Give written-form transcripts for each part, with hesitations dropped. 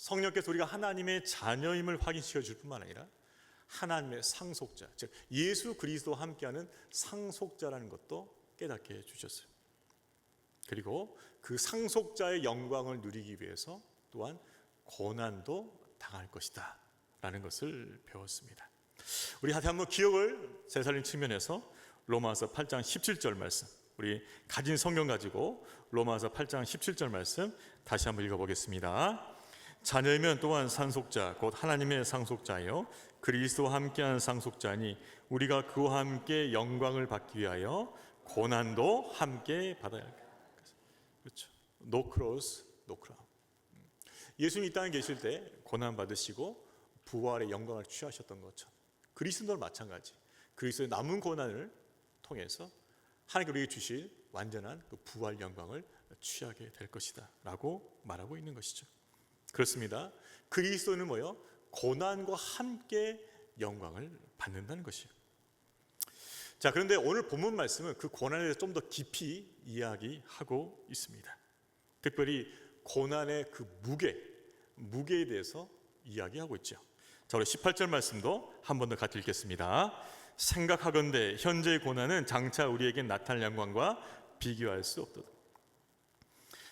성령께서 우리가 하나님의 자녀임을 확인시켜 줄 뿐만 아니라 하나님의 상속자, 즉 예수 그리스도와 함께하는 상속자라는 것도 깨닫게 해주셨어요. 그리고 그 상속자의 영광을 누리기 위해서 또한 고난도 당할 것이다 라는 것을 배웠습니다. 우리 다시 한번 기억을 되살린 측면에서 로마서 8장 17절 말씀, 우리 가진 성경 가지고 로마서 8장 17절 말씀 다시 한번 읽어보겠습니다. 자녀이면 또한 상속자 곧 하나님의 상속자요 그리스도와 함께한 상속자니 우리가 그와 함께 영광을 받기 위하여 고난도 함께 받아야 합니다. 그렇죠. No cross, no crown. 예수님 이 땅에 계실 때 고난 받으시고 부활의 영광을 취하셨던 것처럼 그리스도도 마찬가지. 그리스도의 남은 고난을 통해서 하나님께 우리에게 주실 완전한 그 부활 영광을 취하게 될 것이다 라고 말하고 있는 것이죠. 그렇습니다. 그리스도는 뭐요? 고난과 함께 영광을 받는다는 것이에요. 자, 그런데 오늘 본문 말씀은 그 고난에 대해서 좀 더 깊이 이야기하고 있습니다. 특별히 고난의 그 무게에 대해서 이야기하고 있죠. 자, 우리 18절 말씀도 한 번 더 같이 읽겠습니다. 생각하건대 현재의 고난은 장차 우리에게 나타날 영광과 비교할 수 없도다.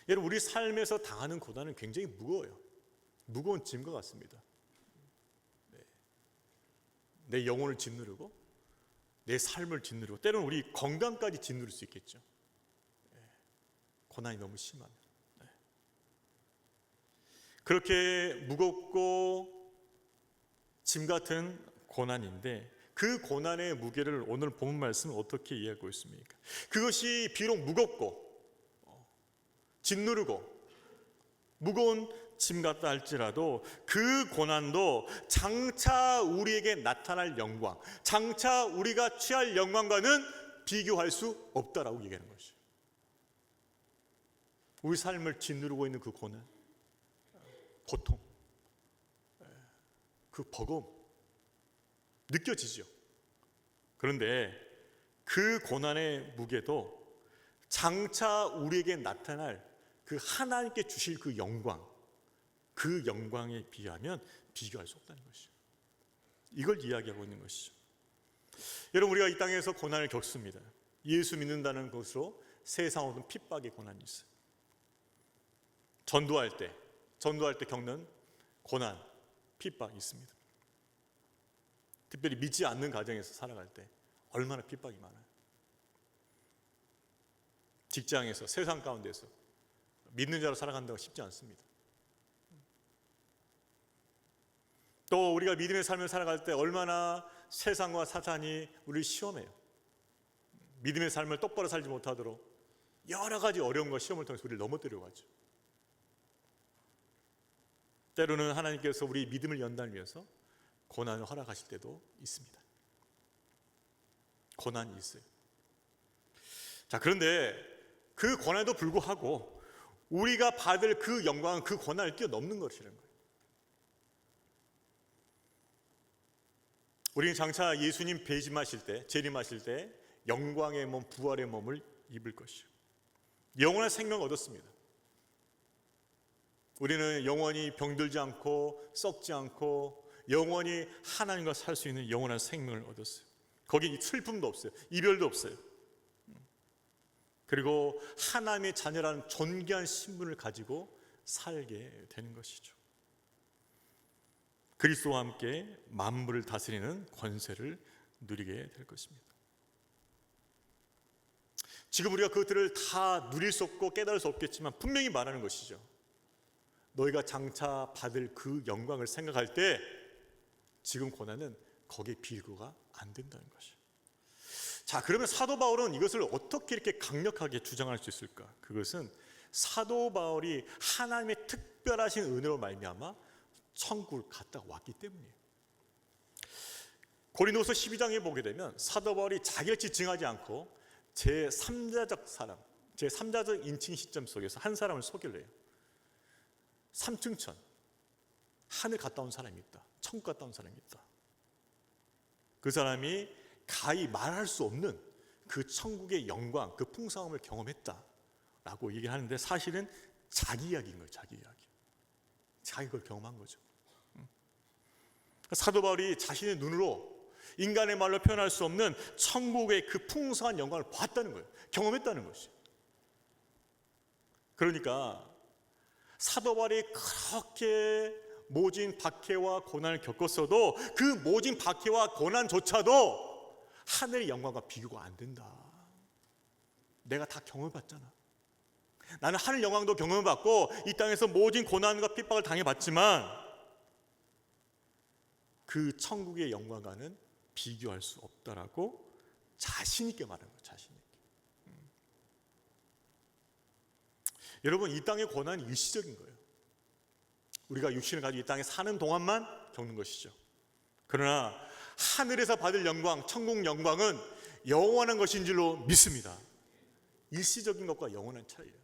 여러분, 우리 삶에서 당하는 고난은 굉장히 무거워요. 무거운 짐과 같습니다. 내 영혼을 짓누르고 내 삶을 짓누르고 때로는 우리 건강까지 짓누를 수 있겠죠. 고난이 너무 심하면. 그렇게 무겁고 짐 같은 고난인데 그 고난의 무게를 오늘 본문 말씀은 어떻게 이해하고 있습니까? 그것이 비록 무겁고 짓누르고 무거운 짐 같다 할지라도 그 고난도 장차 우리에게 나타날 영광, 장차 우리가 취할 영광과는 비교할 수 없다라고 얘기하는 것이죠. 우리 삶을 짓누르고 있는 그 고난, 고통, 그 버거움 느껴지죠. 그런데 그 고난의 무게도 장차 우리에게 나타날 그 하나님께 주실 그 영광, 그 영광에 비하면 비교할 수 없다는 것이죠. 이걸 이야기하고 있는 것이죠. 여러분, 우리가 이 땅에서 고난을 겪습니다. 예수 믿는다는 것으로 세상 모든 핍박의 고난이 있어요. 전도할 때 겪는 고난, 핍박이 있습니다. 특별히 믿지 않는 가정에서 살아갈 때 얼마나 핍박이 많아요. 직장에서, 세상 가운데서 믿는 자로 살아간다고 쉽지 않습니다. 또 우리가 믿음의 삶을 살아갈 때 얼마나 세상과 사탄이 우리를 시험해요. 믿음의 삶을 똑바로 살지 못하도록 여러 가지 어려움과 시험을 통해서 우리를 넘어뜨려 가죠. 때로는 하나님께서 우리 믿음을 연단을 위해서 고난을 허락하실 때도 있습니다. 고난이 있어요. 자, 그런데 그 고난에도 불구하고 우리가 받을 그 영광은 그 고난을 뛰어넘는 것이라는 거예요. 우리는 장차 예수님 배임하실 때, 재림하실 때 영광의 몸, 부활의 몸을 입을 것이요 영원한 생명을 얻었습니다. 우리는 영원히 병들지 않고 썩지 않고 영원히 하나님과 살 수 있는 영원한 생명을 얻었어요. 거기 슬픔도 없어요. 이별도 없어요. 그리고 하나님의 자녀라는 존귀한 신분을 가지고 살게 되는 것이죠. 그리스도와 함께 만물을 다스리는 권세를 누리게 될 것입니다. 지금 우리가 그것들을 다 누릴 수 없고 깨달을 수 없겠지만 분명히 말하는 것이죠. 너희가 장차 받을 그 영광을 생각할 때 지금 고난은 거기에 비교가 안 된다는 것이죠. 자, 그러면 사도 바울은 이것을 어떻게 이렇게 강력하게 주장할 수 있을까? 그것은 사도 바울이 하나님의 특별하신 은혜로 말미암아 천국을 갔다 왔기 때문이에요. 고린도서 12장에 보게 되면 사도 바울이 자기를 지칭하지 않고 제3자적 인칭 시점 속에서 한 사람을 소개를 해요. 삼층천, 하늘 갔다 온 사람이 있다. 천국 갔다 온 사람이 있다. 그 사람이 가히 말할 수 없는 그 천국의 영광, 그 풍성함을 경험했다라고 얘기를 하는데 사실은 자기 이야기인 거예요. 자기 이야기. 자기가 그걸 경험한 거죠. 사도 바울이 자신의 눈으로 인간의 말로 표현할 수 없는 천국의 그 풍성한 영광을 봤다는 거예요. 경험했다는 것이죠. 그러니까 사도 바울이 그렇게 모진 박해와 고난을 겪었어도 그 모진 박해와 고난조차도 하늘의 영광과 비교가 안 된다. 내가 다 경험해봤잖아. 나는 하늘 영광도 경험해봤고 이 땅에서 모진 고난과 핍박을 당해봤지만 그 천국의 영광과는 비교할 수 없다라고 자신 있게 말하는 거예요. 자신 있게. 여러분, 이 땅의 고난은 일시적인 거예요. 우리가 육신을 가지고 이 땅에 사는 동안만 겪는 것이죠. 그러나 하늘에서 받을 영광, 천국 영광은 영원한 것인 줄로 믿습니다. 일시적인 것과 영원한 차이예요.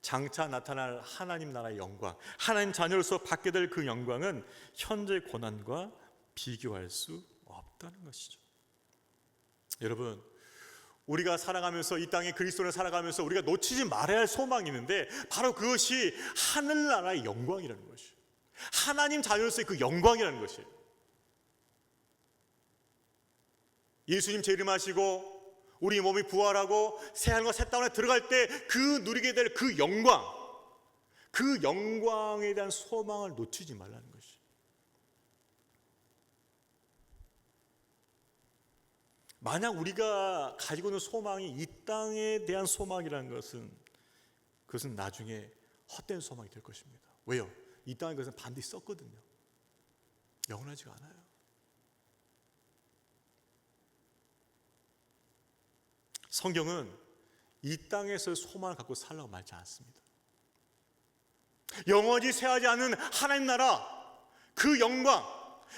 장차 나타날 하나님 나라의 영광, 하나님 자녀로서 받게 될 그 영광은 현재 고난과 비교할 수 없다는 것이죠. 여러분, 우리가 살아가면서 이 땅에 그리스도를 살아가면서 우리가 놓치지 말아야 할 소망이 있는데 바로 그것이 하늘나라의 영광이라는 것이에요. 하나님 자녀로서의 그 영광이라는 것이에요. 예수님 재림하시고 우리 몸이 부활하고 새하늘과 새 땅에 들어갈 때 그 누리게 될 그 영광, 그 영광에 대한 소망을 놓치지 말라는 것이에요. 만약 우리가 가지고 있는 소망이 이 땅에 대한 소망이라는 것은 그것은 나중에 헛된 소망이 될 것입니다. 왜요? 이 땅의 것은 반드시 썩거든요. 영원하지가 않아요. 성경은 이 땅에서 소망을 갖고 살라고 말지 않습니다. 영원히 쇠하지 않는 하나님 나라, 그 영광,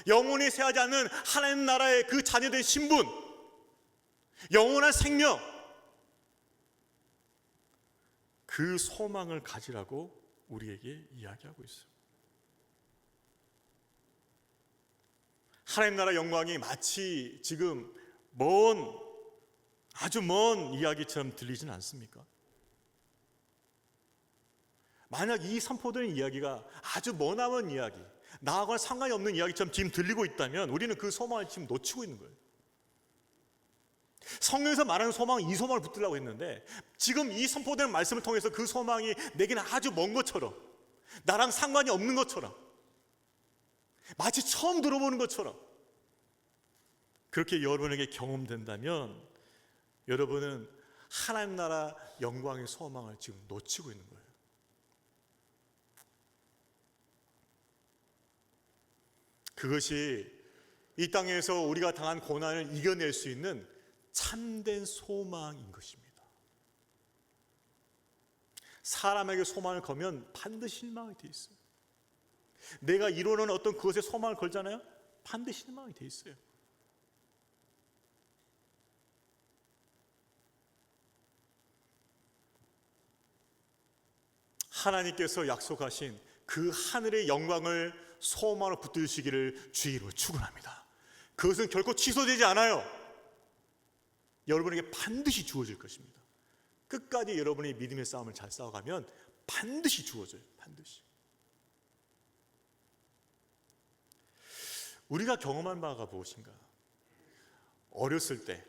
영원히 쇠하지 않는 하나님 나라의 그 자녀된 신분, 영원한 생명, 그 소망을 가지라고 우리에게 이야기하고 있어요. 하나님 나라 영광이 마치 지금 아주 먼 이야기처럼 들리진 않습니까? 만약 이 선포되는 이야기가 아주 머나먼 이야기, 나하고는 상관이 없는 이야기처럼 지금 들리고 있다면 우리는 그 소망을 지금 놓치고 있는 거예요. 성경에서 말하는 소망은 이 소망을 붙들려고 했는데 지금 이 선포되는 말씀을 통해서 그 소망이 내게는 아주 먼 것처럼, 나랑 상관이 없는 것처럼, 마치 처음 들어보는 것처럼 그렇게 여러분에게 경험된다면 여러분은 하나님 나라 영광의 소망을 지금 놓치고 있는 거예요. 그것이 이 땅에서 우리가 당한 고난을 이겨낼 수 있는 참된 소망인 것입니다. 사람에게 소망을 걸면 반드시 실망이 돼 있어요. 내가 이루는 어떤 그것에 소망을 걸잖아요. 반드시 실망이 돼 있어요. 하나님께서 약속하신 그 하늘의 영광을 소망으로 붙드시기를 주의로 축원합니다. 그것은 결코 취소되지 않아요. 여러분에게 반드시 주어질 것입니다. 끝까지 여러분의 믿음의 싸움을 잘 싸워가면 반드시 주어져요. 반드시. 우리가 경험한 바가 무엇인가? 어렸을 때,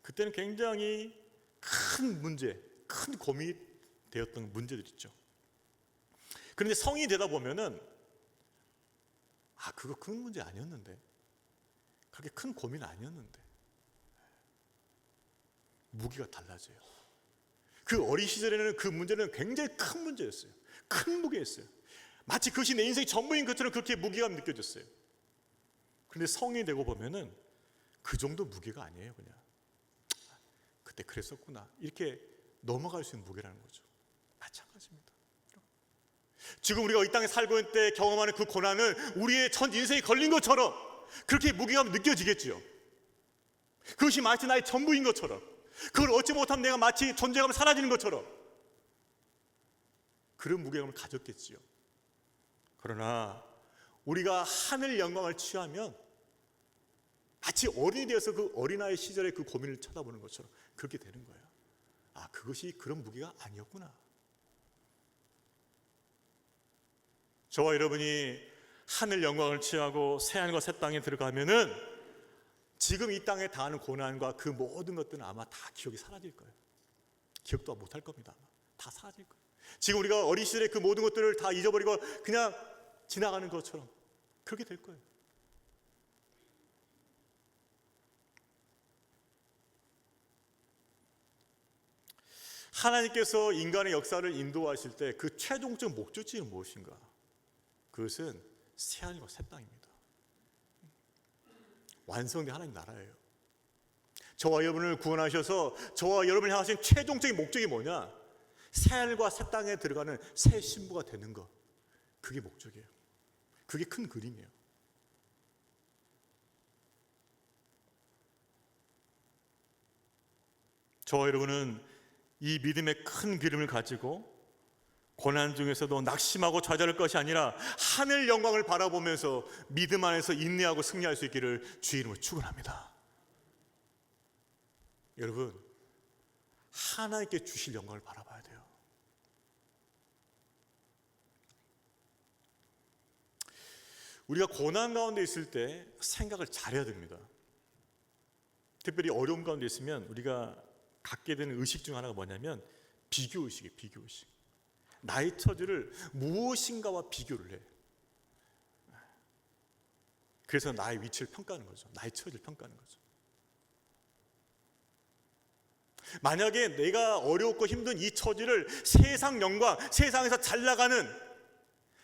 그때는 굉장히 큰 문제, 큰 고민이 되었던 문제들 있죠. 그런데 성인이 되다 보면은 그거 큰 문제 아니었는데, 그렇게 큰 고민 아니었는데, 무게가 달라져요. 그 어린 시절에는 그 문제는 굉장히 큰 문제였어요. 큰 무게였어요. 마치 그것이 내 인생의 전부인 것처럼 그렇게 무게감이 느껴졌어요. 그런데 성인이 되고 보면은 그 정도 무게가 아니에요. 그냥 그때 그랬었구나 이렇게 넘어갈 수 있는 무게라는 거죠. 마찬가지입니다. 지금 우리가 이 땅에 살고 있는 때 경험하는 그 고난은 우리의 전 인생이 걸린 것처럼 그렇게 무게감이 느껴지겠지요. 그것이 마치 나의 전부인 것처럼, 그걸 얻지 못하면 내가 마치 존재감이 사라지는 것처럼 그런 무게감을 가졌겠지요. 그러나 우리가 하늘 영광을 취하면 마치 어린이 되어서 그 어린아이 시절의 그 고민을 쳐다보는 것처럼 그렇게 되는 거예요. 그것이 그런 무게가 아니었구나. 저와 여러분이 하늘 영광을 취하고 새하늘과 새 땅에 들어가면은 지금 이 땅에 당하는 고난과 그 모든 것들은 아마 다 기억이 사라질 거예요. 기억도 못할 겁니다. 아마. 다 사라질 거예요. 지금 우리가 어린 시절에 그 모든 것들을 다 잊어버리고 그냥 지나가는 것처럼 그렇게 될 거예요. 하나님께서 인간의 역사를 인도하실 때 그 최종적 목적지는 무엇인가? 그것은 새하늘과 새 땅입니다. 완성된 하나님 나라예요. 저와 여러분을 구원하셔서 저와 여러분을 향하신 최종적인 목적이 뭐냐? 새하늘과 새 땅에 들어가는 새 신부가 되는 것. 그게 목적이에요. 그게 큰 그림이에요. 저와 여러분은 이 믿음의 큰 그림을 가지고 고난 중에서도 낙심하고 좌절할 것이 아니라 하늘 영광을 바라보면서 믿음 안에서 인내하고 승리할 수 있기를 주의 이름으로 축원합니다. 여러분, 하나님께 주실 영광을 바라봐야 돼요. 우리가 고난 가운데 있을 때 생각을 잘해야 됩니다. 특별히 어려움 가운데 있으면 우리가 갖게 되는 의식 중 하나가 뭐냐면 비교의식이에요. 비교의식. 나의 처지를 무엇인가와 비교를 해. 그래서 나의 위치를 평가하는 거죠. 나의 처지를 평가하는 거죠. 만약에 내가 어렵고 힘든 이 처지를 세상 영광, 세상에서 잘 나가는,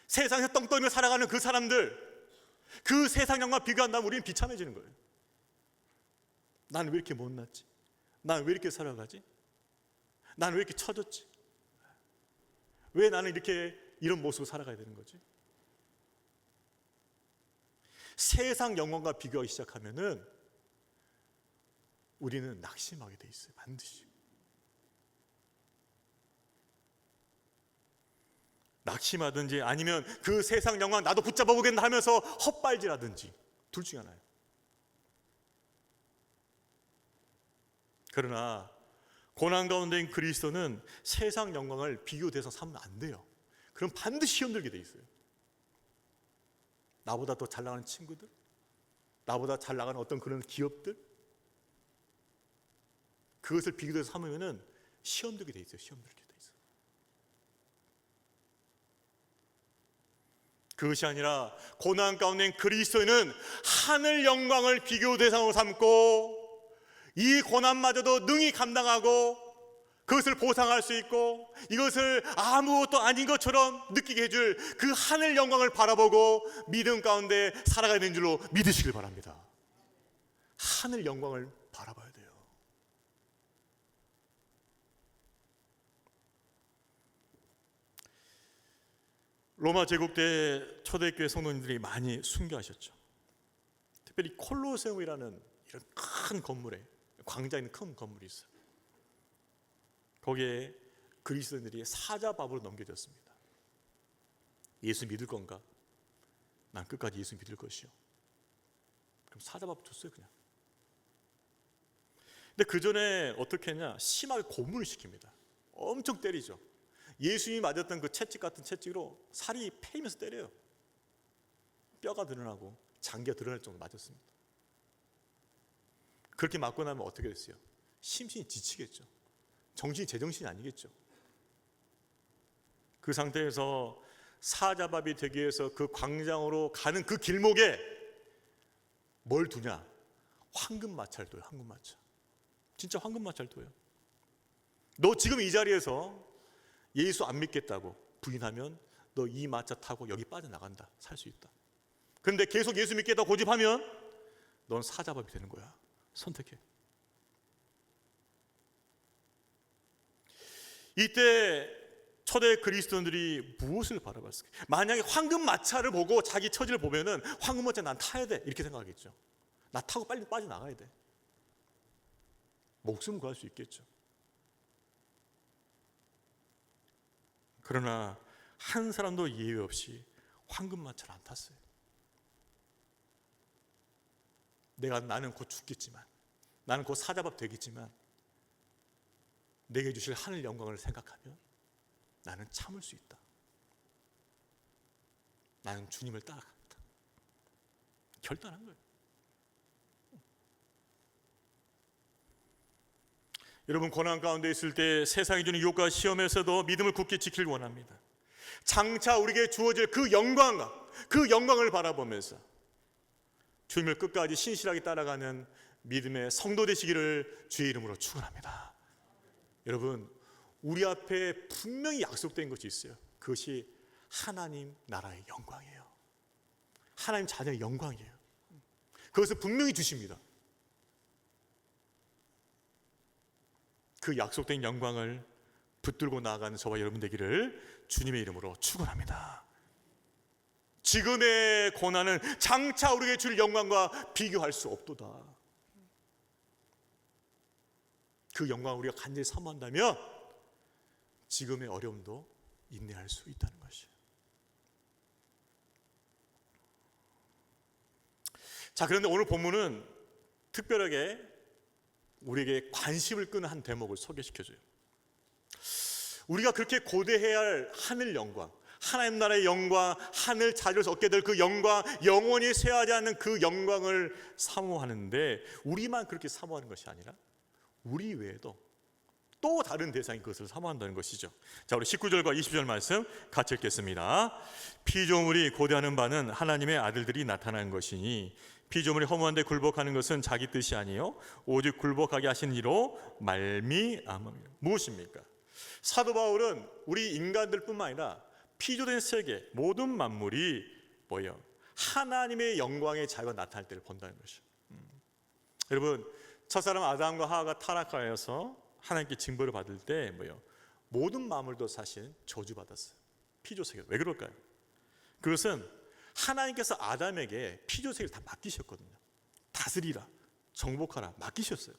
세상에서 떵떵이며 살아가는 그 사람들, 그 세상 영광과 비교한다면 우리는 비참해지는 거예요. 나는 왜 이렇게 못났지? 나는 왜 이렇게 살아가지? 나는 왜 이렇게 처졌지? 왜 나는 이런 모습으로 살아가야 되는 거지? 세상 영광과 비교하기 시작하면은 우리는 낙심하게 돼 있어요. 반드시. 낙심하든지 아니면 그 세상 영광 나도 붙잡아 보겠나 하면서 헛발질하든지 둘 중에 하나예요. 그러나 고난 가운데인 그리스도는 세상 영광을 비교 대상 삼으면 안 돼요. 그럼 반드시 시험 들게 돼 있어요. 나보다 더 잘 나가는 친구들, 나보다 잘 나가는 어떤 그런 기업들, 그것을 비교 대상 삼으면은 시험 들게 돼 있어요. 시험 들게 돼 있어요. 그것이 아니라 고난 가운데인 그리스도는 하늘 영광을 비교 대상으로 삼고 이 고난마저도 능히 감당하고 그것을 보상할 수 있고 이것을 아무것도 아닌 것처럼 느끼게 해줄 그 하늘 영광을 바라보고 믿음 가운데 살아가야 되는 줄로 믿으시길 바랍니다. 하늘 영광을 바라봐야 돼요. 로마 제국 때 초대교회 성도님들이 많이 순교하셨죠. 특별히 콜로세움이라는 이런 큰 건물에, 광장에 있는 큰 건물이 있어요. 거기에 그리스도인들이 사자밥으로 넘겨졌습니다. 예수 믿을 건가? 난 끝까지 예수 믿을 것이요. 그럼 사자밥 줬어요 그냥. 근데 그 전에 어떻게 했냐? 심하게 고문을 시킵니다. 엄청 때리죠. 예수님이 맞았던 그 채찍 같은 채찍으로 살이 패이면서 때려요. 뼈가 드러나고 장기가 드러날 정도로 맞았습니다. 그렇게 맞고 나면 어떻게 됐어요? 심신이 지치겠죠. 정신이 제정신이 아니겠죠. 그 상태에서 사자밥이 되기 위해서 그 광장으로 가는 그 길목에 뭘 두냐? 황금마차를 둬요. 황금마차. 진짜 황금마차를 둬요. 너 지금 이 자리에서 예수 안 믿겠다고 부인하면 너 이 마차 타고 여기 빠져나간다. 살 수 있다. 그런데 계속 예수 믿겠다고 고집하면 넌 사자밥이 되는 거야. 선택해. 이때 초대 그리스도인들이 무엇을 바라봤을까? 만약에 황금마차를 보고 자기 처지를 보면은 황금마차 난 타야 돼 이렇게 생각하겠죠. 나 타고 빨리 빠져나가야 돼. 목숨을 구할 수 있겠죠. 그러나 한 사람도 예외 없이 황금마차를 안 탔어요. 나는 곧 죽겠지만, 나는 곧 사자밥 되겠지만 내게 주실 하늘 영광을 생각하면 나는 참을 수 있다. 나는 주님을 따라갑니다. 결단한 거예요. 여러분, 고난 가운데 있을 때 세상이 주는 유혹과 시험에서도 믿음을 굳게 지키길 원합니다. 장차 우리에게 주어질 그 영광을 바라보면서 주님을 끝까지 신실하게 따라가는 믿음의 성도 되시기를 주의 이름으로 축원합니다. 여러분, 우리 앞에 분명히 약속된 것이 있어요. 그것이 하나님 나라의 영광이에요. 하나님 자녀의 영광이에요. 그것을 분명히 주십니다. 그 약속된 영광을 붙들고 나아가는 저와 여러분 되기를 주님의 이름으로 축원합니다. 지금의 고난은 장차 우리에게 줄 영광과 비교할 수 없도다. 그 영광을 우리가 간절히 사모한다면 지금의 어려움도 인내할 수 있다는 것이에요. 자, 그런데 오늘 본문은 특별하게 우리에게 관심을 끄는 한 대목을 소개시켜줘요. 우리가 그렇게 고대해야 할 하늘 영광, 하나님 나라의 영광, 하늘 자리에서 얻게 될 그 영광, 영원히 쇠하지 않는 그 영광을 사모하는데 우리만 그렇게 사모하는 것이 아니라 우리 외에도 또 다른 대상이 그것을 사모한다는 것이죠. 자, 우리 19절과 20절 말씀 같이 읽겠습니다. 피조물이 고대하는 바는 하나님의 아들들이 나타난 것이니 피조물이 허무한 데 굴복하는 것은 자기 뜻이 아니요 오직 굴복하게 하신 이로 말미암음이라. 무엇입니까? 사도 바울은 우리 인간들뿐만 아니라 피조된 세계 모든 만물이 뭐예요? 하나님의 영광의 자유가 나타날 때를 본다는 것이죠. 여러분, 첫사람 아담과 하와가 타락하여서 하나님께 징벌을 받을 때 뭐예요? 모든 만물도 사실 저주받았어요. 피조세계. 왜 그럴까요? 그것은 하나님께서 아담에게 피조세계를 다 맡기셨거든요. 다스리라, 정복하라 맡기셨어요.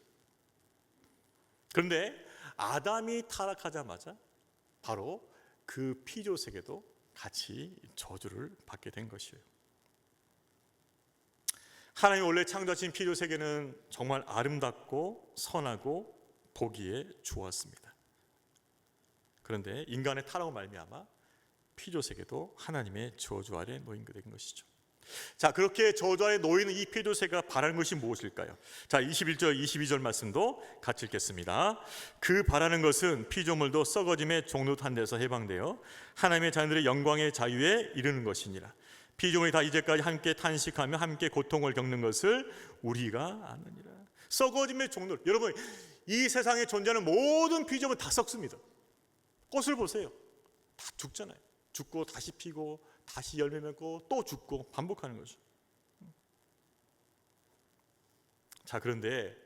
그런데 아담이 타락하자마자 바로 그 피조세계도 같이 저주를 받게 된 것이에요. 하나님이 원래 창조하신 피조세계는 정말 아름답고 선하고 보기에 좋았습니다. 그런데 인간의 타락으로 말미암아 피조세계도 하나님의 저주 아래 놓인 것이죠. 자, 그렇게 저주 아래 놓이는 이 피조세계가 바라는 것이 무엇일까요? 자, 21절 22절 말씀도 같이 읽겠습니다. 그 바라는 것은 피조물도 썩어짐의 종로탄 데서 해방되어 하나님의 자녀들의 영광의 자유에 이르는 것이니라. 피조물이 다 이제까지 함께 탄식하며 함께 고통을 겪는 것을 우리가 아느니라. 썩어짐의 종로. 여러분, 이 세상에 존재하는 모든 피조물 다 썩습니다. 꽃을 보세요. 다 죽잖아요. 죽고 다시 피고 다시 열매 맺고 또 죽고 반복하는 거죠. 자, 그런데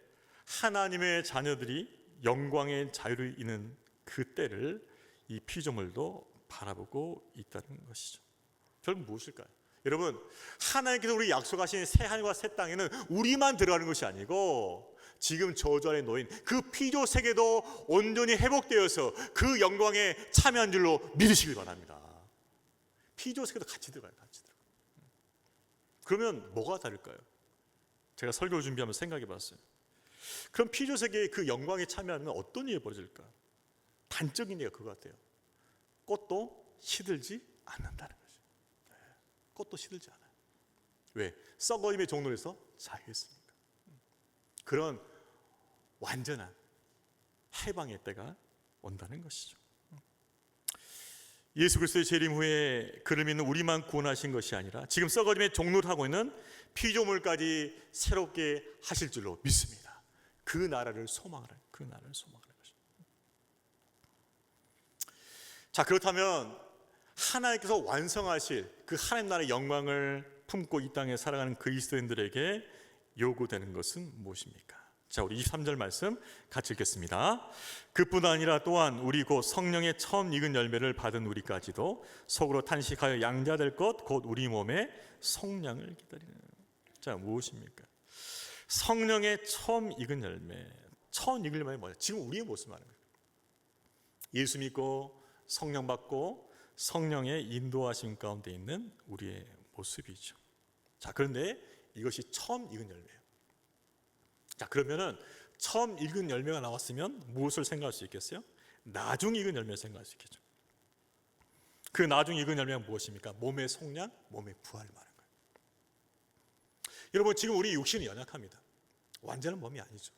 하나님의 자녀들이 영광의 자유를 잇는 그 때를 이 피조물도 바라보고 있다는 것이죠. 결국 무엇일까요? 여러분, 하나님께서 우리 약속하신 새 하늘과 새 땅에는 우리만 들어가는 것이 아니고 지금 저주 아래 놓인 그 피조 세계도 온전히 회복되어서 그 영광에 참여한 줄로 믿으시길 바랍니다. 피조 세계도 같이 들어가요. 같이 들어가요. 그러면 뭐가 다를까요? 제가 설교를 준비하면서 생각해 봤어요. 그럼 피조 세계의 그 영광에 참여하면 어떤 일이 벌어질까? 단적인 얘기가 그거 같아요. 꽃도 시들지 않는다는 거죠. 네. 꽃도 시들지 않아요. 왜? 썩어짐의 종로에서 자유했으니까. 그런 완전한 해방의 때가 온다는 것이죠. 예수 그리스도의 재림 후에 그를 믿는 우리만 구원하신 것이 아니라 지금 썩어짐의 종로를 하고 있는 피조물까지 새롭게 하실 줄로 믿습니다. 그 나라를 소망하는 것이죠. 자, 그렇다면 하나님께서 완성하실 그 하나님 나라의 영광을 품고 이 땅에 살아가는 그리스도인들에게 요구되는 것은 무엇입니까? 자, 우리 23절 말씀 같이 읽겠습니다. 그뿐 아니라 또한 우리 곧 성령의 처음 익은 열매를 받은 우리까지도 속으로 탄식하여 양자될 것 곧 우리 몸의 성량을 기다리는. 자, 무엇입니까? 성령의 처음 익은 열매. 처음 익은 열매는 뭐냐? 지금 우리의 모습 말하는 거예요. 예수 믿고 성령 받고 성령의 인도하심 가운데 있는 우리의 모습이죠. 자, 그런데 이것이 처음 익은 열매예요. 자, 그러면은 처음 익은 열매가 나왔으면 무엇을 생각할 수 있겠어요? 나중 익은 열매를 생각할 수 있겠죠. 그 나중 익은 열매가 무엇입니까? 몸의 속량, 몸의 부활을 말하는 거예요. 여러분, 지금 우리 육신은 연약합니다. 완전한 몸이 아니죠.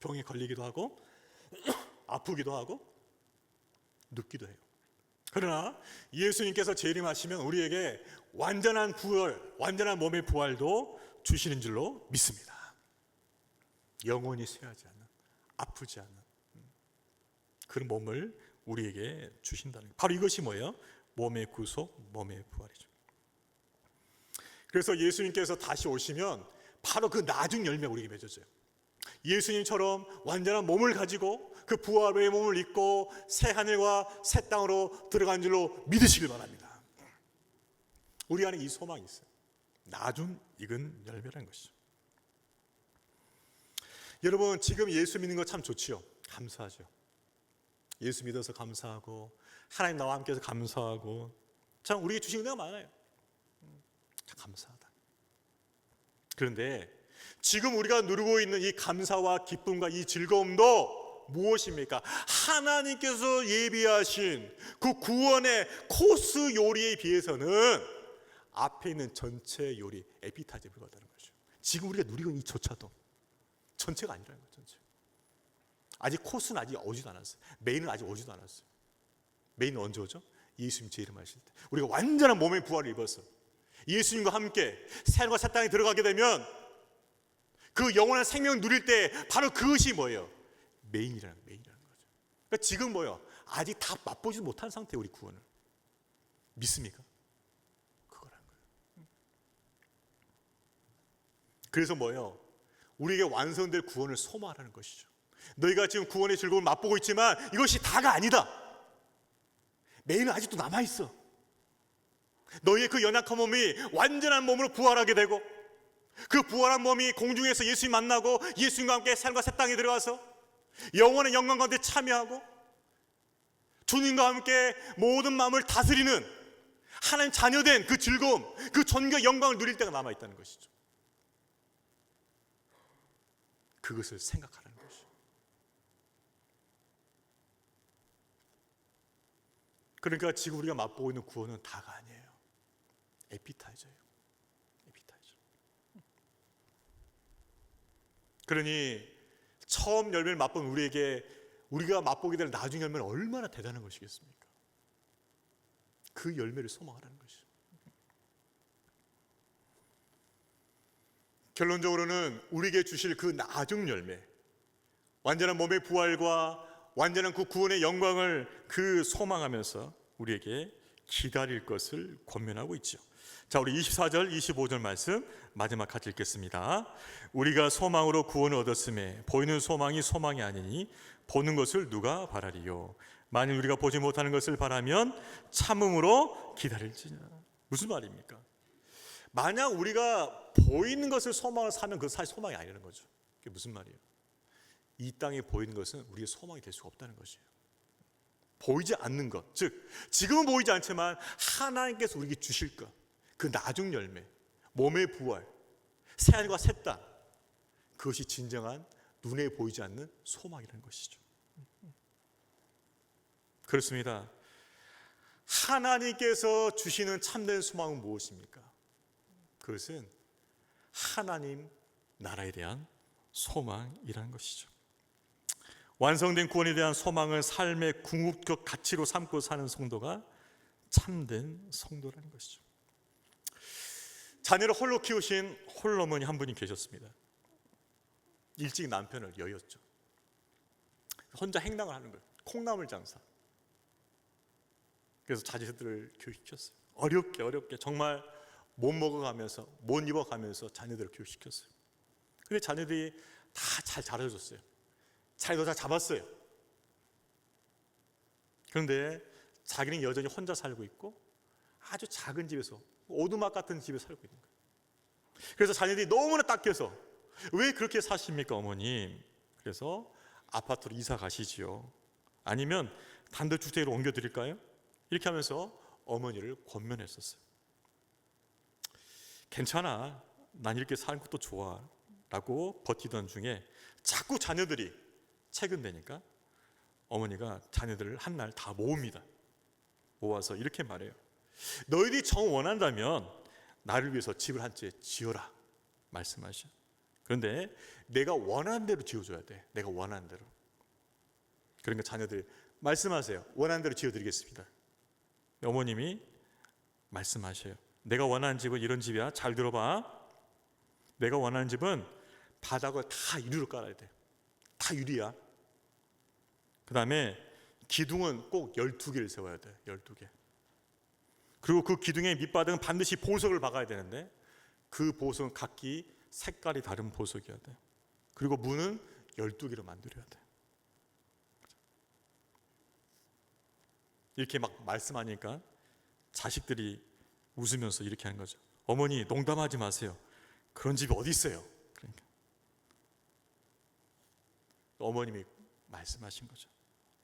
병에 걸리기도 하고 아프기도 하고 눕기도 해요. 그러나 예수님께서 재림하시면 우리에게 완전한 부활, 완전한 몸의 부활도 주시는 줄로 믿습니다. 영원히 쇠하지 않는, 아프지 않는 그런 몸을 우리에게 주신다는 거예요. 바로 이것이 뭐예요? 몸의 구속, 몸의 부활이죠. 그래서 예수님께서 다시 오시면 바로 그 나중 열매가 우리에게 맺어져요. 예수님처럼 완전한 몸을 가지고 그 부활의 몸을 입고 새 하늘과 새 땅으로 들어간 줄로 믿으시길 바랍니다. 우리 안에 이 소망이 있어요. 나중 익은 열매라는 것이죠. 여러분, 지금 예수 믿는 거 참 좋지요. 감사하죠. 예수 믿어서 감사하고 하나님 나와 함께해서 감사하고 참 우리에게 주신 은혜가 많아요. 참 감사하다. 그런데 지금 우리가 누리고 있는 이 감사와 기쁨과 이 즐거움도 무엇입니까? 하나님께서 예비하신 그 구원의 코스 요리에 비해서는 앞에 있는 전체 요리, 에피타이저에 불과하다는 거죠. 지금 우리가 누리고 있는 이조차도 전체가 아니라는 거죠. 전체. 아직 코스는 아직 오지도 않았어요. 메인은 아직 오지도 않았어요. 메인은 언제 오죠? 예수님 재림하실 때. 우리가 완전한 몸의 부활을 입어서 예수님과 함께 새하늘과 새 땅에 들어가게 되면 그 영원한 생명을 누릴 때 바로 그것이 뭐예요? 메인이라는 거죠. 그러니까 지금 뭐예요? 아직 다 맛보지도 못한 상태에 우리 구원을 믿습니까? 그거라는 거예요. 그래서 뭐예요? 우리에게 완성될 구원을 소망하라는 것이죠. 너희가 지금 구원의 즐거움을 맛보고 있지만 이것이 다가 아니다. 메인은 아직도 남아있어. 너희의 그 연약한 몸이 완전한 몸으로 부활하게 되고 그 부활한 몸이 공중에서 예수님 만나고 예수님과 함께 삶과 새 땅에 들어가서 영원의 영광 가운데 참여하고 주님과 함께 모든 마음을 다스리는 하나님 자녀된 그 즐거움, 그 존귀와 영광을 누릴 때가 남아있다는 것이죠. 그것을 생각하라는 것이죠. 그러니까 지금 우리가 맛보고 있는 구원은 다가 아니에요. 에피타이저예요. 에피타이저. 그러니 처음 열매를 맛본 우리에게 우리가 맛보게 될 나중 열매는 얼마나 대단한 것이겠습니까? 그 열매를 소망하라는 것이죠. 결론적으로는 우리에게 주실 그 나중 열매, 완전한 몸의 부활과 완전한 그 구원의 영광을 그 소망하면서 우리에게 기다릴 것을 권면하고 있죠. 자, 우리 24절, 25절 말씀 마지막 같이 읽겠습니다. 우리가 소망으로 구원을 얻었음에 보이는 소망이 소망이 아니니 보는 것을 누가 바라리요? 만일 우리가 보지 못하는 것을 바라면 참음으로 기다릴지냐. 무슨 말입니까? 만약 우리가 보이는 것을 소망을 사면 그건 사실 소망이 아니라는 거죠. 그게 무슨 말이에요? 이 땅에 보이는 것은 우리의 소망이 될 수가 없다는 것이에요. 보이지 않는 것, 즉 지금은 보이지 않지만 하나님께서 우리에게 주실 것, 그 나중 열매, 몸의 부활, 새하늘과 새 땅, 그것이 진정한 눈에 보이지 않는 소망이라는 것이죠. 그렇습니다. 하나님께서 주시는 참된 소망은 무엇입니까? 그것은 하나님 나라에 대한 소망이라는 것이죠. 완성된 구원에 대한 소망을 삶의 궁극적 가치로 삼고 사는 성도가 참된 성도라는 것이죠. 자녀를 홀로 키우신 홀어머니 한 분이 계셨습니다. 일찍 남편을 여였죠. 혼자 행랑을 하는 거예요. 콩나물 장사. 그래서 자녀들을 교육시켰어요. 어렵게 정말 못 먹어가면서 못 입어가면서 자녀들을 교육시켰어요. 근데 자녀들이 다 잘 자라줬어요. 자기도 잘 잡았어요. 그런데 자기는 여전히 혼자 살고 있고 아주 작은 집에서 오두막 같은 집에 살고 있는 거예요. 그래서 자녀들이 너무나 딱해서 왜 그렇게 사십니까 어머님? 그래서 아파트로 이사 가시지요. 아니면 단독주택으로 옮겨드릴까요? 이렇게 하면서 어머니를 권면했었어요. 괜찮아, 난 이렇게 사는 것도 좋아 라고 버티던 중에 자꾸 자녀들이 체근되니까 어머니가 자녀들을 한 날 다 모읍니다. 모아서 이렇게 말해요. 너희들이 정 원한다면 나를 위해서 집을 한 채 지어라 말씀하셔. 그런데 내가 원하는 대로 지어줘야 돼. 내가 원하는 대로. 그러니까 자녀들 말씀하세요. 원하는 대로 지어드리겠습니다. 어머님이 말씀하셔요. 내가 원하는 집은 이런 집이야. 잘 들어봐. 내가 원하는 집은 바닥을 다 유리로 깔아야 돼. 다 유리야. 그 다음에 기둥은 꼭 12개를 세워야 돼. 12개. 그리고 그 기둥의 밑바닥은 반드시 보석을 박아야 되는데 그 보석은 각기 색깔이 다른 보석이어야 돼. 그리고 문은 12개로 만들어야 돼. 이렇게 막 말씀하니까 자식들이 웃으면서 이렇게 하는 거죠. 어머니 농담하지 마세요. 그런 집이 어디 있어요? 그러니까 어머님이 말씀하신 거죠.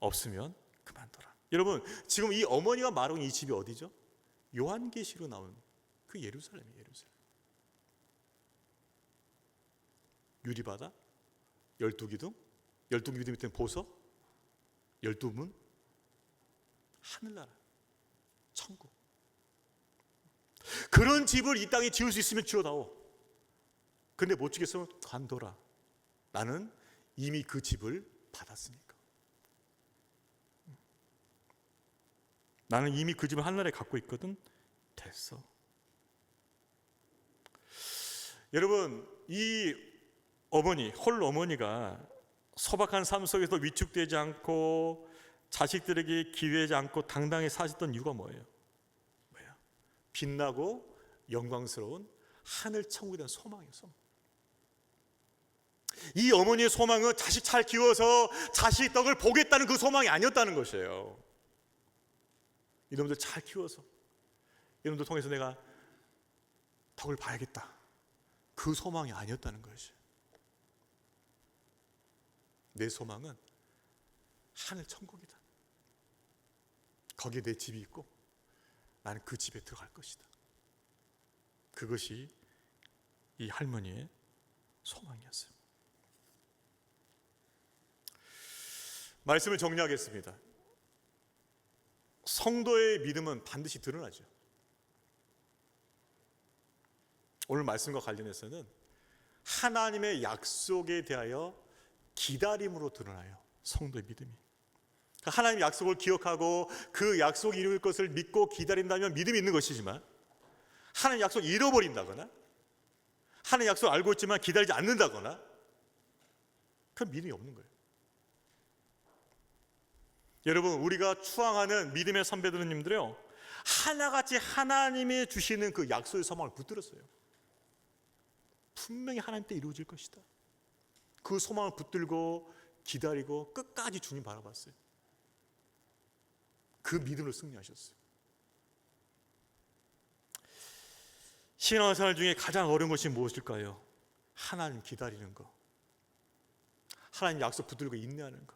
없으면 그만둬라. 여러분 지금 이 어머니가 말하는 이 집이 어디죠? 요한계시로 나온 그 예루살렘이에요. 예루살렘. 유리바다, 12기둥, 12기둥 밑에 보석, 12문, 하늘나라, 천국. 그런 집을 이 땅에 지을 수 있으면 지어다오. 근데 못 지겠으면 관둬라. 나는 이미 그 집을 받았으니까. 나는 이미 그 집을 하늘나라에 갖고 있거든. 됐어. 여러분 이 어머니, 홀 어머니가 소박한 삶 속에서 위축되지 않고 자식들에게 기회하지 않고 당당히 사셨던 이유가 뭐예요? 빛나고 영광스러운 하늘 천국에 대한 소망이에요. 소망. 이 어머니의 소망은 자식 잘 키워서 자식 떡을 보겠다는 그 소망이 아니었다는 것이에요. 이놈들 잘 키워서 이놈들 통해서 내가 덕을 봐야겠다. 그 소망이 아니었다는 것이에요. 내 소망은 하늘 천국이다. 거기에 내 집이 있고 나는 그 집에 들어갈 것이다. 그것이 이 할머니의 소망이었어요. 말씀을 정리하겠습니다. 성도의 믿음은 반드시 드러나죠. 오늘 말씀과 관련해서는 하나님의 약속에 대하여 기다림으로 드러나요. 성도의 믿음이. 하나님의 약속을 기억하고 그 약속이 이룰 것을 믿고 기다린다면 믿음이 있는 것이지만 하나님의 약속을 잃어버린다거나 하나님의 약속을 알고 있지만 기다리지 않는다거나 그건 믿음이 없는 거예요. 여러분 우리가 추앙하는 믿음의 선배들님들이요 하나같이 하나님이 주시는 그 약속의 소망을 붙들었어요. 분명히 하나님 때 이루어질 것이다. 그 소망을 붙들고 기다리고 끝까지 주님 바라봤어요. 그 믿음으로 승리하셨어요. 신앙생활 중에 가장 어려운 것이 무엇일까요? 하나님 기다리는 거, 하나님 약속 붙들고 인내하는 거.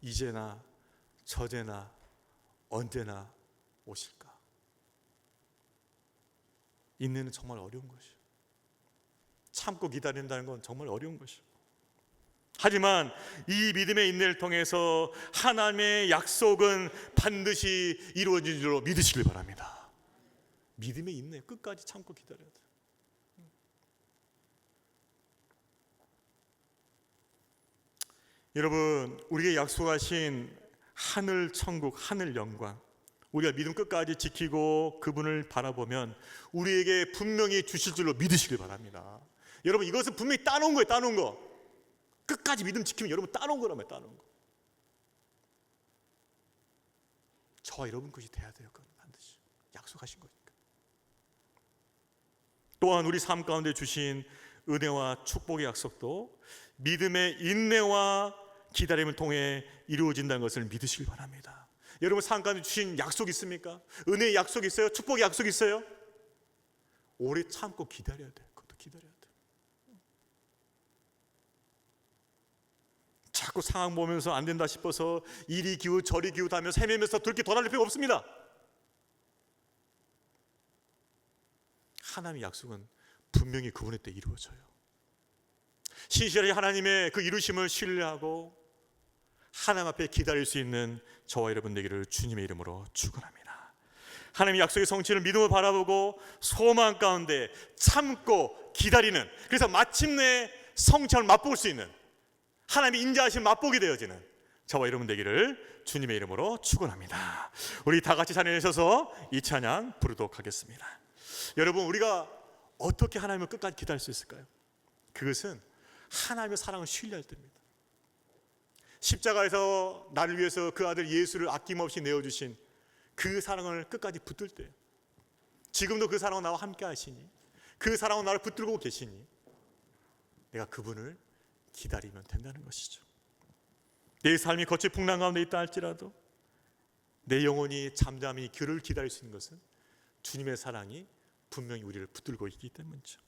이제나 저제나 언제나 오실까? 인내는 정말 어려운 것이에요. 참고 기다린다는 건 정말 어려운 것이에요. 하지만 이 믿음의 인내를 통해서 하나님의 약속은 반드시 이루어진 줄로 믿으시길 바랍니다. 믿음의 인내, 끝까지 참고 기다려야 돼요. 여러분, 우리에게 약속하신 하늘 천국, 하늘 영광, 우리가 믿음 끝까지 지키고 그분을 바라보면 우리에게 분명히 주실 줄로 믿으시길 바랍니다. 여러분, 이것은 분명히 따놓은 거예요. 따놓은 거. 끝까지 믿음 지키면 여러분 따놓은 거라며. 따놓은 거. 저와 여러분 것이 돼야 돼요. 그건 반드시 약속하신 거니까. 또한 우리 삶 가운데 주신 은혜와 축복의 약속도 믿음의 인내와 기다림을 통해 이루어진다는 것을 믿으시길 바랍니다. 여러분 삶 가운데 주신 약속 있습니까? 은혜의 약속 있어요? 축복의 약속 있어요? 오래 참고 기다려야 돼요. 그것도 기다려야 돼요. 자꾸 상황 보면서 안 된다 싶어서 이리 기우 저리 기우다며 헤매면서 그렇게 돌아갈 필요 없습니다. 하나님의 약속은 분명히 그분의 때 이루어져요. 신실하게 하나님의 그 이루심을 신뢰하고 하나님 앞에 기다릴 수 있는 저와 여러분 되기를 주님의 이름으로 축원합니다. 하나님의 약속의 성취를 믿음으로 바라보고 소망 가운데 참고 기다리는, 그래서 마침내 성취를 맛볼 수 있는, 하나님의 인자하심을 맛보게 되어지는 저와 여러분 되기를 주님의 이름으로 축원합니다. 우리 다 같이 찬양하셔서 이 찬양 부르도록 하겠습니다. 여러분, 우리가 어떻게 하나님을 끝까지 기다릴 수 있을까요? 그것은 하나님의 사랑을 신뢰할 때입니다. 십자가에서 나를 위해서 그 아들 예수를 아낌없이 내어주신 그 사랑을 끝까지 붙들 때, 지금도 그 사랑은 나와 함께 하시니, 그 사랑은 나를 붙들고 계시니 내가 그분을 기다리면 된다는 것이죠. 내 삶이 거칠 풍랑 가운데 있다 할지라도 내 영혼이 잠잠히 그를 기다릴 수 있는 것은 주님의 사랑이 분명히 우리를 붙들고 있기 때문이죠.